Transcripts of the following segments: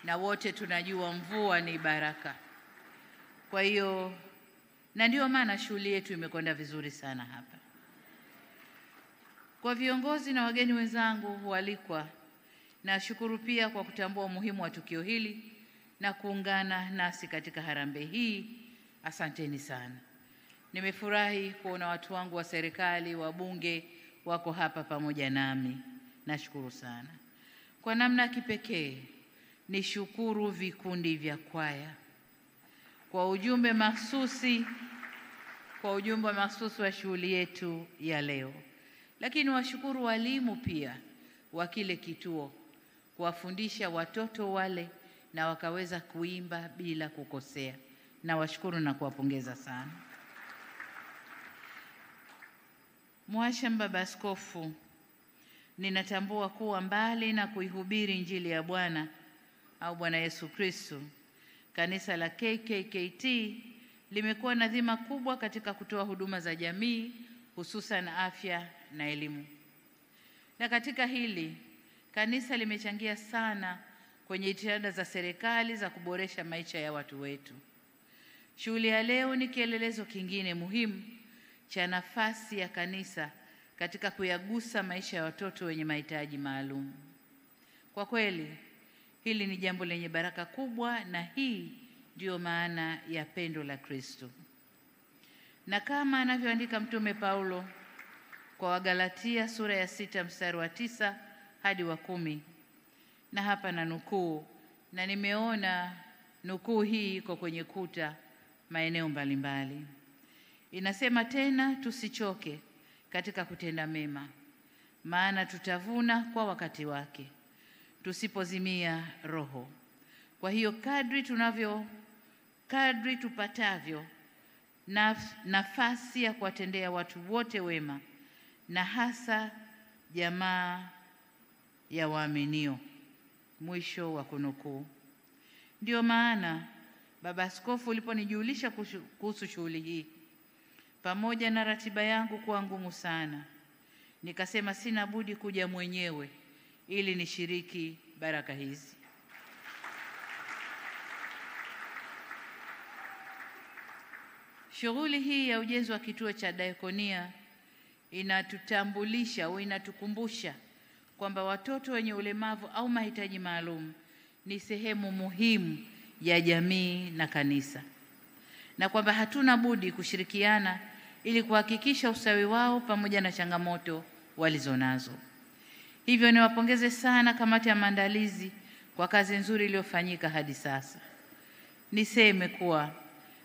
na wote tunajua mvua ni baraka. Kwa hiyo na ndio maana shughuli yetu imekwenda vizuri sana hapa. Kwa viongozi na wageni wenzangu hualikwa, nashukuru pia kwa kutambua umuhimu wa tukio hili na kuungana nasi katika harambee hii. Asanteni sana. Nimefurahi kuona watu wangu wa serikali, wabunge wako hapa pamoja nami. Nashukuru sana. Kwa namna kipekee nishukuru vikundi vya kwaya kwa ujumbe mahsusi wa shughuli yetu ya leo. Lakini washukuru walimu pia wa kile kituo kuwafundisha watoto wale na wakaweza kuimba bila kukosea. Na washukuru na kuwapongeza sana. Mhashamu Baba Askofu, ninatambua kuwa mbali na kuihubiri Injili ya Bwana au Bwana Yesu Kristo, kanisa la KKKT limekuwa na dhima kubwa katika kutoa huduma za jamii, hususan afya na elimu. Na katika hili kanisa limechangia sana kwenye jitihada za serikali za kuboresha maisha ya watu wetu. Shughuli ya leo ni kielelezo kingine muhimu cha nafasi ya kanisa katika kuyagusa maisha ya watoto wenye mahitaji maalum. Kwa kweli, hili ni jambo lenye baraka kubwa, na hii ndio maana ya pendo la Kristo. Na kama anavyoandika Mtume Paulo kwa Wagalatia sura ya 6 mstari wa 9 hadi wa 10, na hapa na nukuu, na nimeona nukuu hii iko kwenye kuta maeneo mbalimbali. Inasema tena, tusichoke katika kutenda mema, maana tutavuna kwa wakati wake, tusipozimia roho. Kwa hiyo kadri tupatavyo nafasi ya kuwatendea watu wote wema, na hasa jamaa ya waaminio. Mwisho wa kunukuu. Ndio maana Baba Askofu uliponijulisha kuhusu shughuli hii, pamoja na ratiba yangu kuwa ngumu sana, nikasema sina budi kuja mwenyewe ili nishiriki baraka hizi. Shughuli hii ya ujenzi wa kituo cha diakonia inatutambulisha au inatukumbusha kwamba watoto wenye ulemavu au mahitaji maalum ni sehemu muhimu ya jamii na kanisa, na kwamba hatuna budi kushirikiana ili kuhakikisha ustawi wao pamoja na changamoto walizonazo. Hivyo niwapongeze sana kamati ya maandalizi kwa kazi nzuri iliyofanyika hadi sasa. Niseme kuwa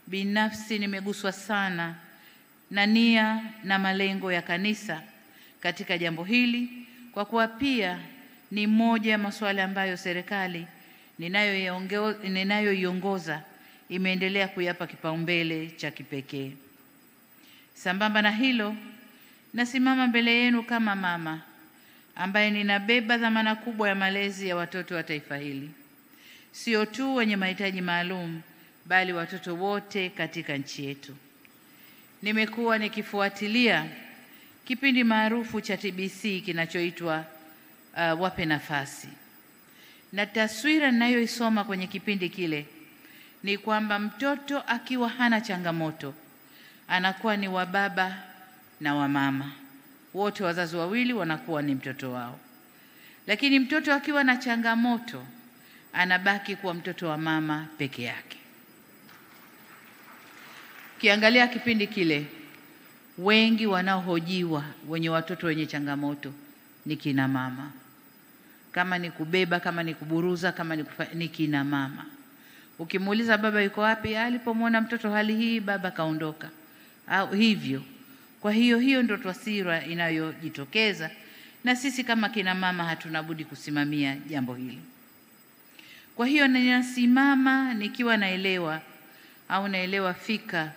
binafsi nimeguswa sana na nia na malengo ya kanisa katika jambo hili, kwa kuwa pia ni moja ya masuala ambayo serikali ninayoiongoza imeendelea kuyapa kipaumbele cha kipekee. Sambamba na hilo, nasimama mbele yenu kama mama ambaye ninabeba dhamana kubwa ya malezi ya watoto wa taifa hili, sio tu wenye mahitaji maalum, bali watoto wote katika nchi yetu. Nimekuwa nikifuatilia kipindi maarufu cha TBC kinachoitwa Wape Nafasi, na taswira ninayoisoma kwenye kipindi kile ni kwamba mtoto akiwa hana changamoto anakuwa ni wa baba na wa mama, wote wazazi wawili wanakuwa ni mtoto wao. Lakini mtoto akiwa na changamoto anabaki kuwa mtoto wa mama peke yake. Kiangalia kipindi kile, wengi wanaohojiwa wenye watoto wenye changamoto ni kina mama. Kama ni kubeba, kama ni kuburuza, kama ni kina mama. Ukimuuliza baba yuko wapi, alipomwona mtoto hali hii baba kaondoka, au hivyo. Kwa hiyo ndio taswira inayojitokeza, na sisi kama kina mama hatuna budi kusimamia jambo hili. Kwa hiyo ninasimama nikiwa naelewa fika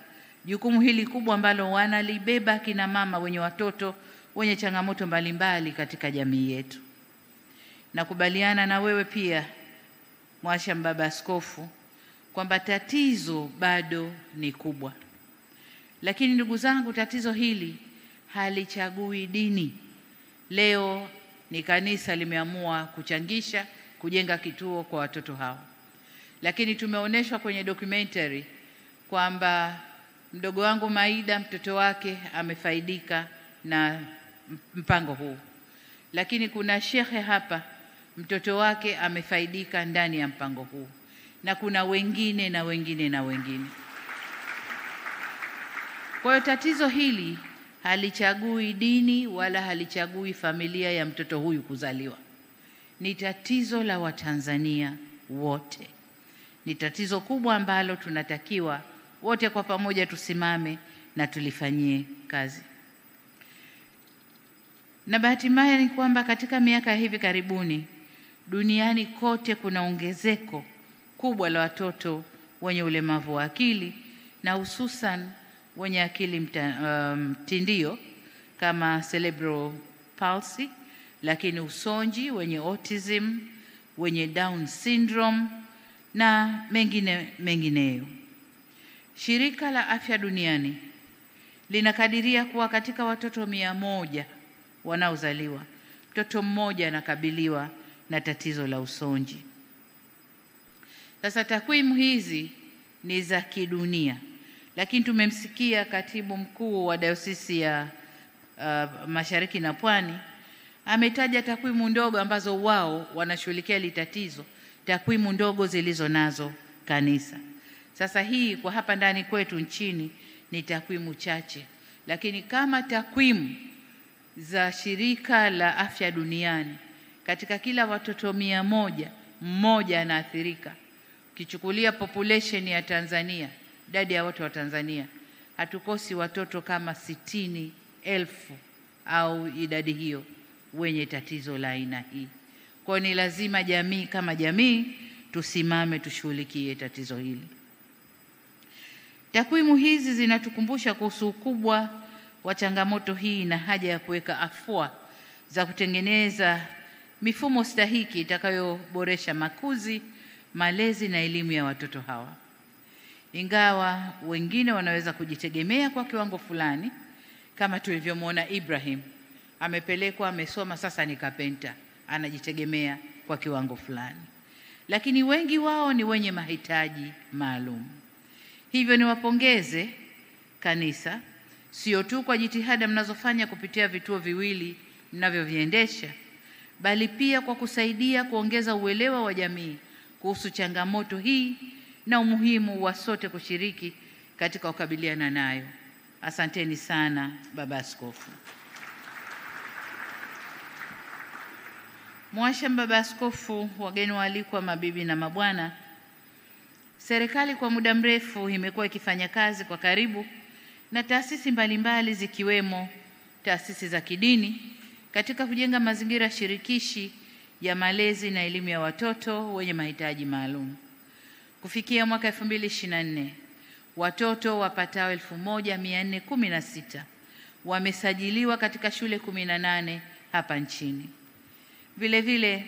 jukumu hili kubwa ambalo wanalibeba kina mama wenye watoto wenye changamoto mbalimbali katika jamii yetu. Nakubaliana na wewe pia Mhashamu Baba Askofu kwamba tatizo bado ni kubwa. Lakini ndugu zangu, tatizo hili halichagui dini. Leo ni kanisa limeamua kuchangisha kujenga kituo kwa watoto hao. Lakini tumeonyeshwa kwenye documentary kwamba mdogo wangu Maida, mtoto wake amefaidika na mpango huu. Lakini kuna shekhe hapa, mtoto wake amefaidika ndani ya mpango huu, na kuna wengine na wengine na wengine. Kwa hiyo tatizo hili halichagui dini wala halichagui familia ya mtoto huyu kuzaliwa. Ni tatizo la Watanzania wote. Ni tatizo kubwa ambalo tunatakiwa wote kwa pamoja tusimame na tulifanyie kazi. Na bahati mbaya ni kwamba katika miaka hivi karibuni duniani kote kuna ongezeko kubwa la watoto wenye ulemavu wa akili, na hususan wenye akili mtindio kama cerebral palsy, lakini usonji, wenye autism, wenye Down syndrome na mengineyo. Shirika la Afya Duniani linakadiria kuwa katika watoto 100 wanaozaliwa, mtoto mmoja anakabiliwa na tatizo la usonji. Sasa takwimu hizi ni za kidunia, lakini tumemsikia katibu mkuu wa Dayosisi ya Mashariki na Pwani ametaja takwimu ndogo ambazo wao wanashughulikia hili tatizo, takwimu ndogo zilizo nazo kanisa. Sasa hii kwa hapa ndani kwetu nchini ni takwimu chache, lakini kama takwimu za Shirika la Afya Duniani, katika kila watoto 100 mmoja anaathirika. Kichukulia population ya Tanzania, idadi ya watu wa Tanzania, hatukosi watoto kama 60,000 au idadi hiyo wenye tatizo la aina hii. Kwa ni lazima jamii kama jamii tusimame tushughulikie tatizo hili. Takwimu hizi zinatukumbusha kuhusu ukubwa wa changamoto hii na haja ya kuweka afua za kutengeneza mifumo stahiki itakayoboresha makuzi, malezi na elimu ya watoto hawa. Ingawa wengine wanaweza kujitegemea kwa kiwango fulani, kama tulivyomwona Ibrahim, amepelekwa, amesoma, sasa ni kapenta, anajitegemea kwa kiwango fulani. Lakini wengi wao ni wenye mahitaji maalum. Hivyo niwapongeze kanisa, sio tu kwa jitihada mnazofanya kupitia vituo viwili mnavyoviendesha, bali pia kwa kusaidia kuongeza uelewa wa jamii kuhusu changamoto hii na umuhimu wa sote kushiriki katika kukabiliana nayo. Asanteni sana Baba Askofu. Mwashamba Baba Askofu, wageni waalikwa, mabibi na mabwana, serikali kwa muda mrefu imekuwa ikifanya kazi kwa karibu na taasisi mbalimbali zikiwemo taasisi za kidini katika kujenga mazingira shirikishi ya malezi na elimu ya watoto wenye mahitaji maalum. Kufikia mwaka 2024, watoto wapatao 1416 wamesajiliwa katika shule 18 hapa nchini. Vile vile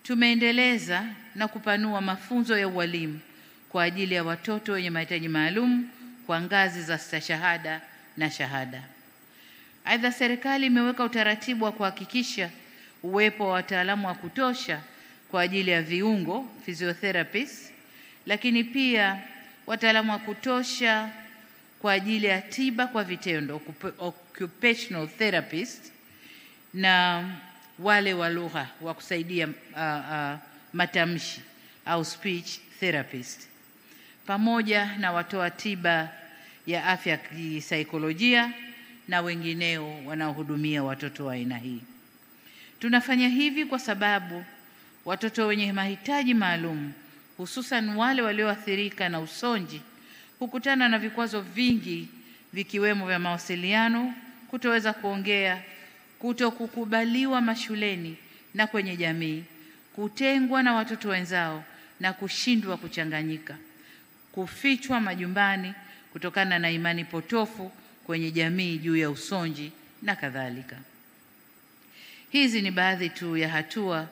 tumeendeleza na kupanua mafunzo ya ualimu kwa ajili ya watoto wenye mahitaji maalum kwa ngazi za stashahada na shahada. Aidha, serikali imeweka utaratibu wa kuhakikisha uwepo wa wataalamu wa kutosha kwa ajili ya viungo, physiotherapists, lakini pia wataalamu wa kutosha kwa ajili ya tiba kwa vitendo, occupational therapists, na wale wa lugha wa kusaidia matamshi au speech therapist, pamoja na watoa tiba ya afya kisaikolojia na wengineo wanaohudumia watoto wa aina hii. Tunafanya hivi kwa sababu watoto wenye mahitaji maalum, hususan wale walioathirika na usonji, hukutana na vikwazo vingi vikiwemo vya mawasiliano, kutoweza kuongea, kutokukubaliwa mashuleni na kwenye jamii, kutengwa na watoto wenzao na kushindwa kuchanganyika, kufichwa majumbani kutokana na imani potofu kwenye jamii juu ya usonji na kadhalika. Hizi ni baadhi tu ya hatua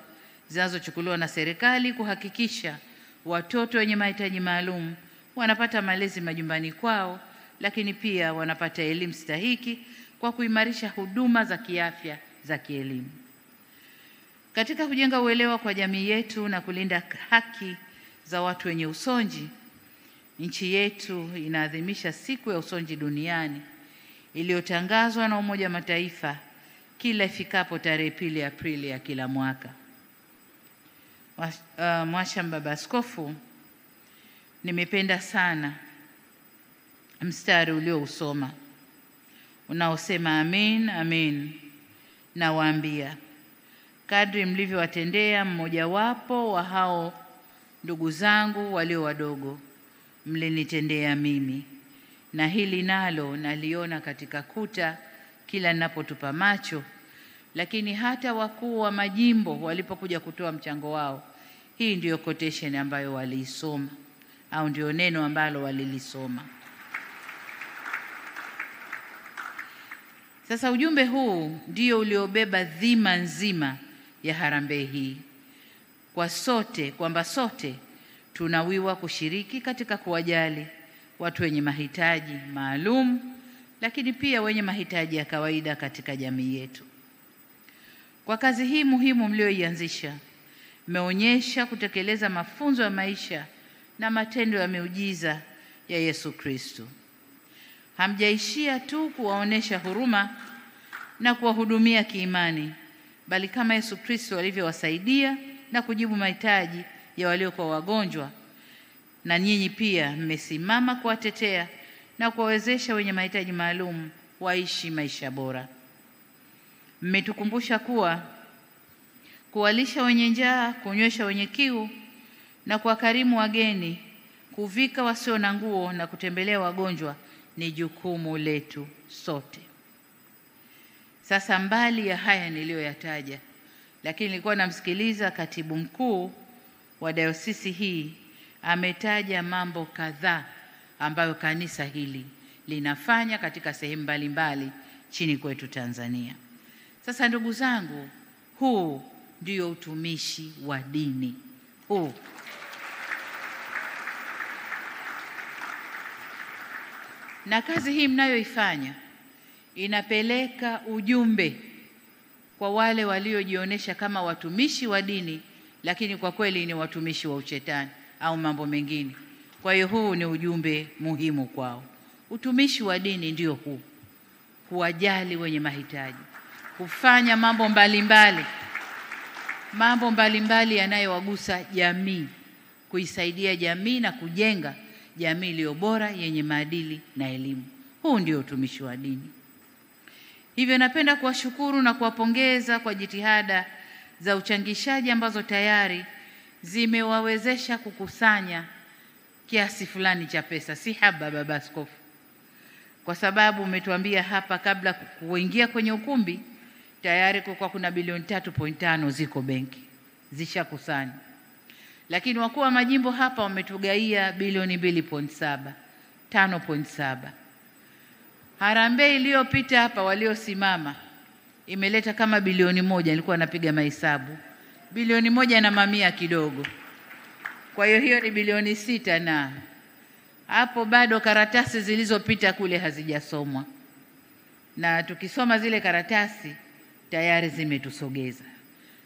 zinazochukuliwa na serikali kuhakikisha watoto wenye mahitaji maalum wanapata malezi majumbani kwao, lakini pia wanapata elimu stahiki kwa kuimarisha huduma za kiafya za kielimu. Katika kujenga uelewa kwa jamii yetu na kulinda haki za watu wenye usonji, nchi yetu inaadhimisha siku ya usonji duniani iliyotangazwa na Umoja wa Mataifa kila ifikapo tarehe 2 Aprili ya kila mwaka. Mwashamba Baba Askofu, nimependa sana mstari uliousoma unaosema amin, amin, nawaambia kadri mlivyowatendea mmojawapo wa hao ndugu zangu walio wadogo, mlinitendea mimi. Na hili nalo naliona katika kuta kila ninapotupa macho, lakini hata wakuu wa majimbo walipokuja kutoa mchango wao, hii ndiyo quotation ambayo waliisoma, au ndio neno ambalo walilisoma. Sasa ujumbe huu ndio uliobeba dhima nzima ya harambee hii, kwamba sote tunawiwa kushiriki katika kuwajali watu wenye mahitaji maalum, lakini pia wenye mahitaji ya kawaida katika jamii yetu. Kwa kazi hii muhimu mlioianzisha, mmeonyesha kutekeleza mafunzo ya maisha na matendo ya miujiza ya Yesu Kristo. Hamjaishia tu kuwaonesha huruma na kuwahudumia kiimani, bali kama Yesu Kristo alivyowasaidia na kujibu mahitaji ya waliokuwa wagonjwa, na nyinyi pia mmesimama kuwatetea na kuwawezesha wenye mahitaji maalum waishi maisha bora. Mmetukumbusha kuwa kuwalisha wenye njaa, kunywesha wenye kiu na kuwakarimu wageni, kuvika wasio na nguo na kutembelea wagonjwa ni jukumu letu sote. Sasa mbali ya haya niliyoyataja, lakini nilikuwa namsikiliza katibu mkuu wa dayosisi hii, ametaja mambo kadhaa ambayo kanisa hili linafanya katika sehemu mbalimbali chini kwetu Tanzania. Sasa ndugu zangu, huu ndio utumishi wa dini. Huu na kazi hii mnayoifanya inapeleka ujumbe kwa wale waliojionyesha kama watumishi wa dini, lakini kwa kweli ni watumishi wa ushetani au mambo mengine. Kwa hiyo huu ni ujumbe muhimu kwao. Utumishi wa dini ndio huu: kuwajali wenye mahitaji, kufanya mambo mbalimbali yanayowagusa jamii, kuisaidia jamii na kujenga jamii iliyo bora yenye maadili na elimu. Huu ndio utumishi wa dini. Hivyo napenda kuwashukuru na kuwapongeza kwa jitihada za uchangishaji ambazo tayari zimewawezesha kukusanya kiasi fulani cha pesa. Si haba, Baba Askofu, kwa sababu umetuambia hapa kabla kuingia kwenye ukumbi tayari kwa kuna bilioni 3.5 ziko benki zishakusanya, lakini wakuu wa majimbo hapa wametugaia bilioni 2.7, 5.7. Harambee iliyopita hapa waliosimama imeleta kama bilioni 1, nilikuwa napiga mahesabu, bilioni 1 na mamia kidogo. Kwa hiyo ni bilioni 6, na hapo bado karatasi zilizopita kule hazijasomwa, na tukisoma zile karatasi tayari zimetusogeza.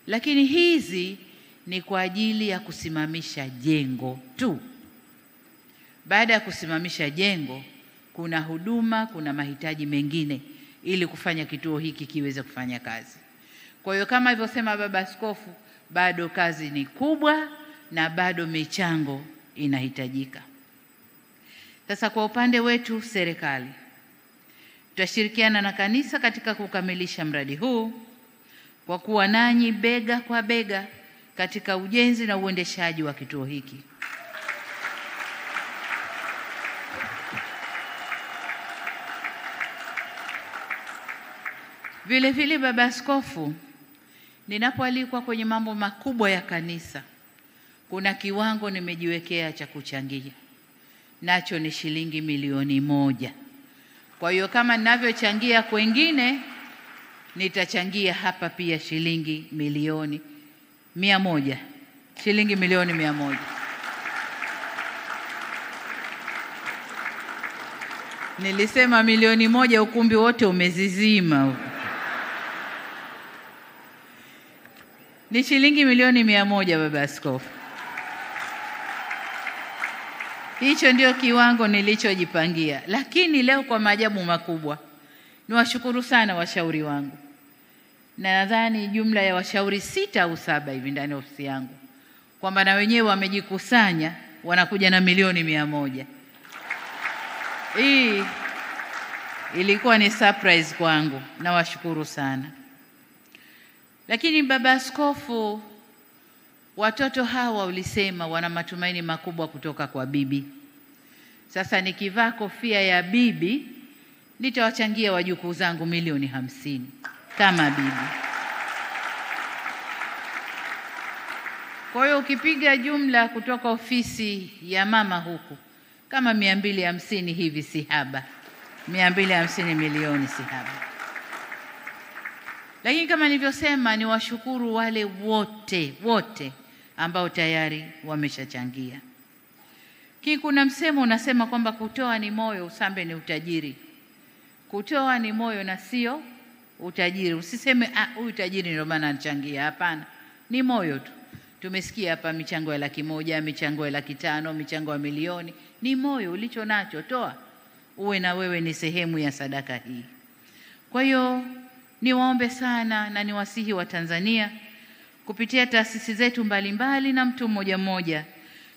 Lakini hizi ni kwa ajili ya kusimamisha jengo tu. Baada ya kusimamisha jengo, kuna huduma, kuna mahitaji mengine ili kufanya kituo hiki kiweze kufanya kazi. Kwa hiyo kama alivyosema Baba Askofu, bado kazi ni kubwa na bado michango inahitajika. Sasa kwa upande wetu serikali, tutashirikiana na kanisa katika kukamilisha mradi huu kwa kuwa nanyi bega kwa bega katika ujenzi na uendeshaji wa kituo hiki. Vile vile Baba Askofu, ninapoalikwa kwenye mambo makubwa ya kanisa, kuna kiwango nimejiwekea cha kuchangia, nacho ni shilingi milioni 1. Kwa hiyo kama ninavyochangia kwengine, nitachangia hapa pia shilingi milioni 100, shilingi milioni 100. Nilisema milioni 1, ukumbi wote umezizima. Ni shilingi milioni 100, baba askofu. Hicho ndio kiwango nilichojipangia. Lakini leo kwa maajabu makubwa, niwashukuru sana washauri wangu. Na nadhani jumla ya washauri 6 au 7 hivi ndani ya ofisi yangu, kwamba na wenyewe wamejikusanya wanakuja na milioni 100. Hii ilikuwa ni surprise kwangu, na washukuru sana. Lakini baba askofu, watoto hawa ulisema wana matumaini makubwa kutoka kwa bibi. Sasa nikivaa kofia ya bibi, nitawachangia wajukuu zangu milioni 50 kama bibi. Kwa hiyo ukipiga jumla kutoka ofisi ya mama huku, kama 250 hivi si haba. 250 milioni si haba. Lakini kama nilivyosema, ni washukuru wale wote ambao tayari wameshachangia. Kuna msemo unasema kwamba kutoa ni moyo, usambe ni utajiri. Kutoa ni moyo na sio utajiri. Usiseme huyu tajiri ndio maana anachangia. Hapana, ni moyo tu. Tumesikia hapa michango ya 100,000, michango ya 500,000, michango ya milioni. Ni moyo ulicho nacho, toa. Uwe na wewe ni sehemu ya sadaka hii. Kwa hiyo niwaombe sana na niwasihi wa Tanzania kupitia taasisi zetu mbalimbali na mtu mmoja mmoja,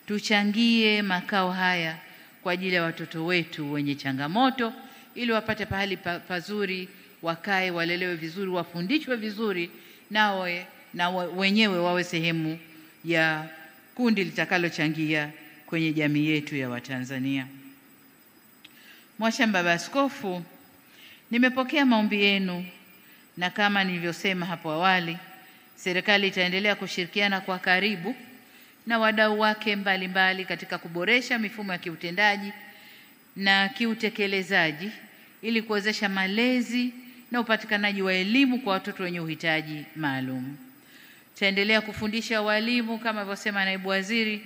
tuchangie makao haya kwa ajili ya watoto wetu wenye changamoto, ili wapate pahali pazuri, wakae, walelewe vizuri, wafundishwe vizuri, na wenyewe wawe sehemu ya kundi litakalochangia kwenye jamii yetu ya Watanzania. Mwashamba baba askofu, nimepokea maombi yenu, na kama nilivyosema hapo awali, serikali itaendelea kushirikiana kwa karibu na wadau wake mbalimbali katika kuboresha mifumo ya kiutendaji na kiutekelezaji ili kuwezesha malezi na upatikanaji wa elimu kwa watoto wenye uhitaji maalum. Tutaendelea kufundisha walimu kama alivyosema naibu waziri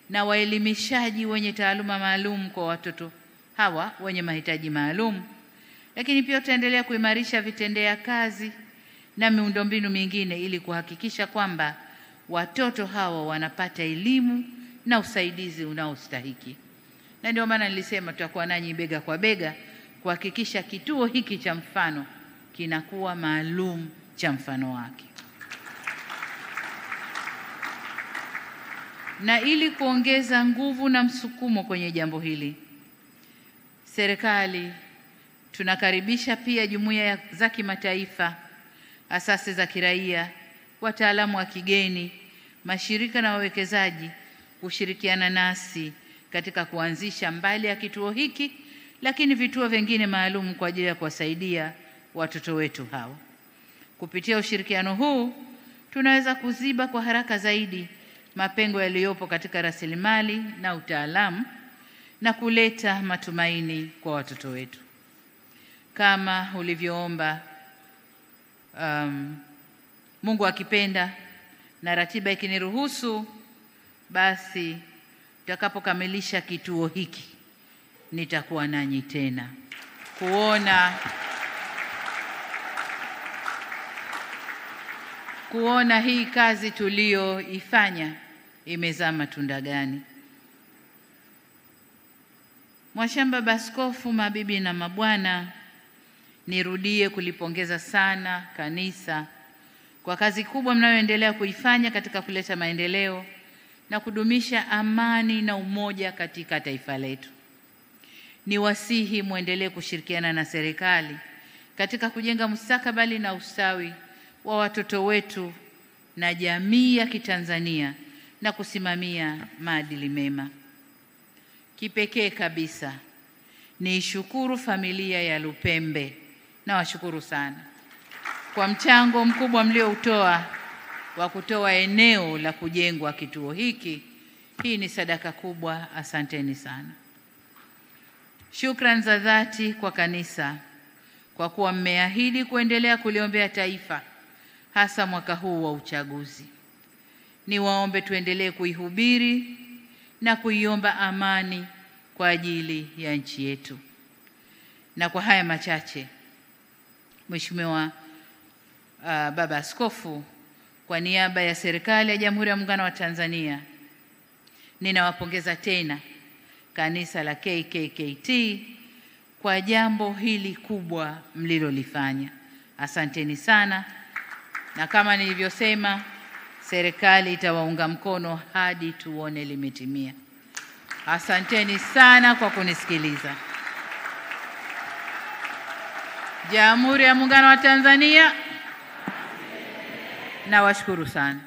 na waelimishaji wenye taaluma maalum kwa watoto hawa wenye mahitaji maalum. Lakini pia tutaendelea kuimarisha vitendea kazi na miundombinu mingine ili kuhakikisha kwamba watoto hawa wanapata elimu na usaidizi unaostahiki. Na ndio maana nilisema tutakuwa nanyi bega kwa bega kuhakikisha kituo hiki cha mfano kinakuwa maalum cha mfano wake. Na ili kuongeza nguvu na msukumo kwenye jambo hili, serikali tunakaribisha pia jumuiya za kimataifa, asasi za kiraia, wataalamu wa kigeni, mashirika na wawekezaji kushirikiana nasi katika kuanzisha mbali ya kituo hiki, lakini vituo vingine maalum kwa ajili ya kuwasaidia watoto wetu hawa. Kupitia ushirikiano huu, tunaweza kuziba kwa haraka zaidi mapengo yaliyopo katika rasilimali na utaalamu na kuleta matumaini kwa watoto wetu. Kama ulivyoomba, Mungu akipenda na ratiba ikiniruhusu, basi tutakapokamilisha kituo hiki nitakuwa nanyi tena kuona hii kazi tulioifanya imezaa matunda gani. Mwashamba baba askofu, mabibi na mabwana, nirudie kulipongeza sana kanisa kwa kazi kubwa mnayoendelea kuifanya katika kuleta maendeleo na kudumisha amani na umoja katika taifa letu. Niwasihi muendelee kushirikiana na serikali katika kujenga mustakabali na ustawi wa watoto wetu na jamii ya Kitanzania na kusimamia maadili mema. Kipekee kabisa niishukuru familia ya Lupembe, na washukuru sana kwa mchango mkubwa mlioutoa wa kutoa eneo la kujengwa kituo hiki. Hii ni sadaka kubwa, asanteni sana. Shukrani za dhati kwa kanisa kwa kuwa mmeahidi kuendelea kuliombea taifa, hasa mwaka huu wa uchaguzi. Niwaombe tuendelee kuihubiri na kuiomba amani kwa ajili ya nchi yetu. Na kwa haya machache, Mheshimiwa baba askofu, Kwa niaba ya serikali ya Jamhuri ya Muungano wa Tanzania, ninawapongeza tena kanisa la KKKT kwa jambo hili kubwa mlilolifanya. Asanteni sana, na kama nilivyosema, serikali itawaunga mkono hadi tuone limetimia. Asanteni sana kwa kunisikiliza. Jamhuri ya Muungano wa Tanzania, nawashukuru sana.